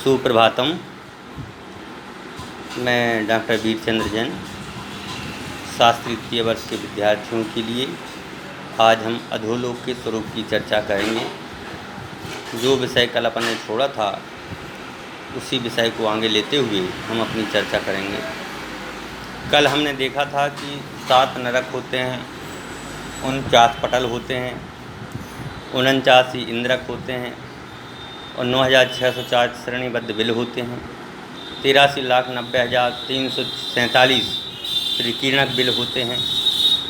सुप्रभातम। मैं डॉक्टर वीरचंद्र जैन शास्त्री तृतीय वर्ष के विद्यार्थियों के लिए आज हम अधोलोक के स्वरूप की चर्चा करेंगे। जो विषय कल अपन ने छोड़ा था उसी विषय को आगे लेते हुए हम अपनी चर्चा करेंगे। कल हमने देखा था कि 7 नरक होते हैं, 49 पटल होते हैं, 49 इंद्रक होते हैं और 9604 श्रेणीबद्ध बिल होते हैं। 83,90,347 त्रिकीर्णक बिल होते हैं।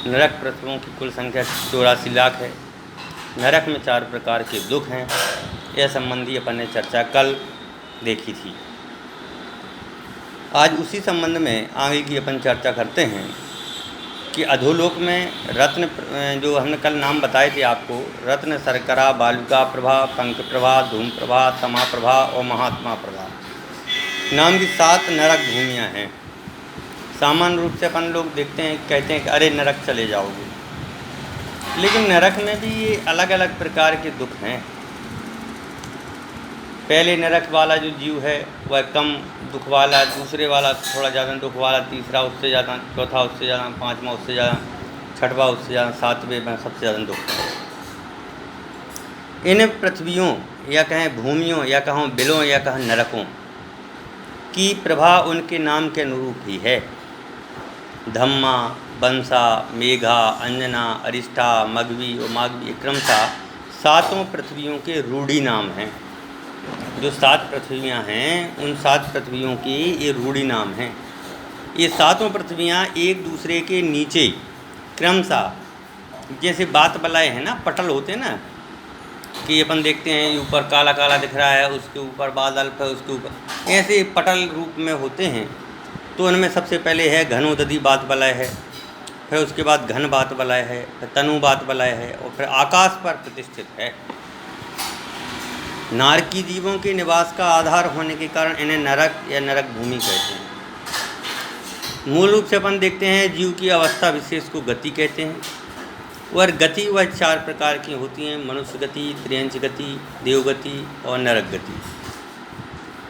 नरक पृथ्वियों की कुल संख्या 84 लाख है। नरक में 4 प्रकार के दुख हैं। यह संबंधी अपन ने चर्चा कल देखी थी। आज उसी संबंध में आगे की अपन चर्चा करते हैं कि अधोलोक में रत्न, जो हमने कल नाम बताए थे आपको, रत्न, शर्करा, बालुका प्रभा, पंक प्रभा, धूम प्रभा, तमा प्रभा और महात्मा प्रभा नाम की 7 नरक भूमियाँ हैं। सामान्य रूप से अपन लोग देखते हैं, कहते हैं कि अरे नरक चले जाओगे, लेकिन नरक में भी ये अलग अलग प्रकार के दुख हैं। पहले नरक वाला जो जीव है वह कम दुख वाला, दूसरे वाला थोड़ा ज़्यादा दुख वाला, तीसरा उससे ज़्यादा, चौथा उससे ज़्यादा, 5वां उससे ज़्यादा, 6वां उससे ज़्यादा, 7वें में सबसे ज़्यादा दुख है। इन पृथ्वियों या कहें भूमियों या कहों बिलों या कहें नरकों की प्रभा उनके नाम के अनुरूप ही है। धम्मा, बंसा, मेघा, अंजना, अरिष्ठा, मघवी और माघवी क्रमशः 7 पृथ्वियों के रूढ़ी नाम हैं। जो 7 पृथ्वियाँ हैं उन 7 पृथ्वियों के ये रूढ़ी नाम हैं। ये 7 पृथ्वियाँ एक दूसरे के नीचे क्रमशः, जैसे बात बलाए हैं ना, पटल होते हैं ना, कि अपन देखते हैं ऊपर काला काला दिख रहा है, उसके ऊपर बादल है, उसके ऊपर ऐसे पटल रूप में होते हैं। तो उनमें सबसे पहले है घनोदधि बात बलाय है, फिर उसके बाद घन बात बलाय है, फिर तनु बात बलाय है और फिर आकाश पर प्रतिष्ठित है। नारकी जीवों के निवास का आधार होने के कारण इन्हें नरक या नरक भूमि कहते हैं। मूल रूप से अपन देखते हैं जीव की अवस्था विशेष को गति कहते हैं। और गति वह 4 प्रकार की होती हैं: मनुष्य गति, त्रियंच गति, देवगति और नरक गति।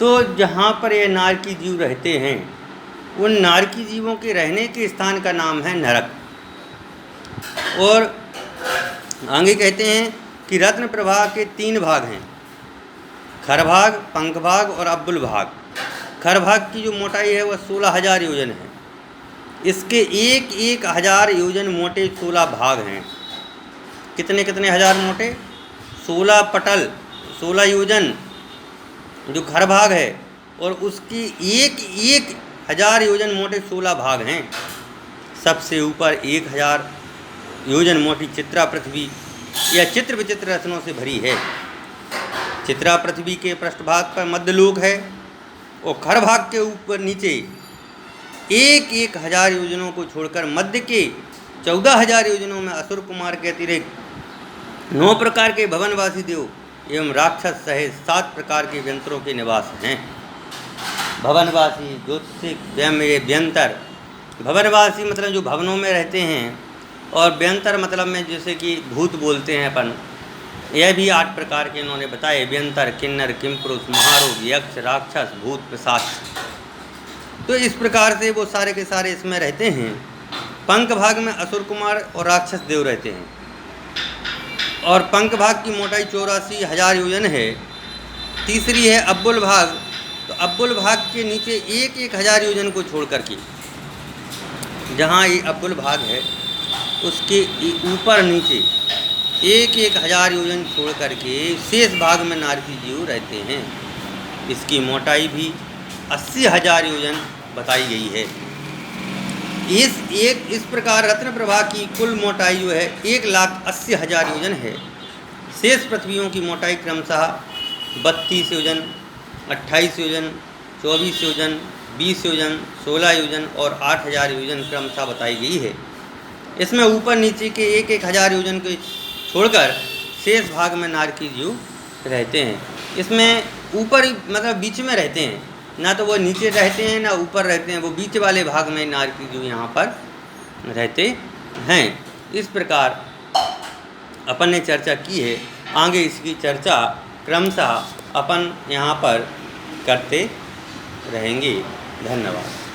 तो जहाँ पर ये नारकी जीव रहते हैं उन नारकी जीवों के रहने के स्थान का नाम है नरक। और आगे कहते हैं कि रत्न प्रभा के 3 भाग हैं: खर भाग, पंख भाग और अब्बुल भाग। खर भाग की जो मोटाई है वह 16,000 योजन है। इसके 1,000 योजन मोटे 16 भाग हैं। कितने हज़ार मोटे? 16 पटल, 16 योजन जो खर भाग है, और उसकी 1,000 योजन मोटे 16 भाग हैं। सबसे ऊपर 1,000 योजन मोटी चित्रा पृथ्वी या चित्र विचित्र रत्नों से भरी है। चित्रा पृथ्वी के पृष्ठभाग पर मध्यलोक है और खर भाग के ऊपर नीचे 1,000 योजनों को छोड़कर मध्य के 14,000 योजनों में असुर कुमार के अतिरिक्त 9 प्रकार के भवनवासी देव एवं राक्षस सहित 7 प्रकार के व्यंतरों के निवास हैं। भवनवासी, ज्योतिषिक, व्यंतर। भवनवासी मतलब जो भवनों में रहते हैं, और व्यंतर मतलब में जैसे कि भूत बोलते हैं अपन। यह भी 8 प्रकार के इन्होंने बताए: व्यंतर, किन्नर, किमपुरुष, महारोग, यक्ष, राक्षस, भूत, पिशाच। तो इस प्रकार से वो सारे के सारे इसमें रहते हैं। पंख भाग में असुर कुमार और राक्षस देव रहते हैं, और पंख भाग की मोटाई 84,000 योजन है। तीसरी है अब्बुल भाग। तो अब्बुल भाग के नीचे 1,000 योजन को छोड़ करके, जहाँ ये अब्बुल भाग है उसके ऊपर नीचे 1,000 योजन छोड़ करके शेष भाग में नारकी जीव रहते हैं। इसकी मोटाई भी 80,000 योजन बताई गई है। इस प्रकार रत्न प्रभा की कुल मोटाई जो है 1,80,000 योजन है। शेष पृथ्वियों की मोटाई क्रमशः 32 योजन, 28 योजन, 24 योजन, 20 योजन, 16 योजन और 8,000 योजन क्रमशः बताई गई है। इसमें ऊपर नीचे के 1,000 योजन के छोड़कर शेष भाग में नारकी जीव रहते हैं। इसमें ऊपर मतलब बीच में रहते हैं, ना तो वो नीचे रहते हैं ना ऊपर रहते हैं, वो बीच वाले भाग में नारकी जीव यहाँ पर रहते हैं। इस प्रकार अपन ने चर्चा की है। आगे इसकी चर्चा क्रमशः अपन यहाँ पर करते रहेंगे। धन्यवाद।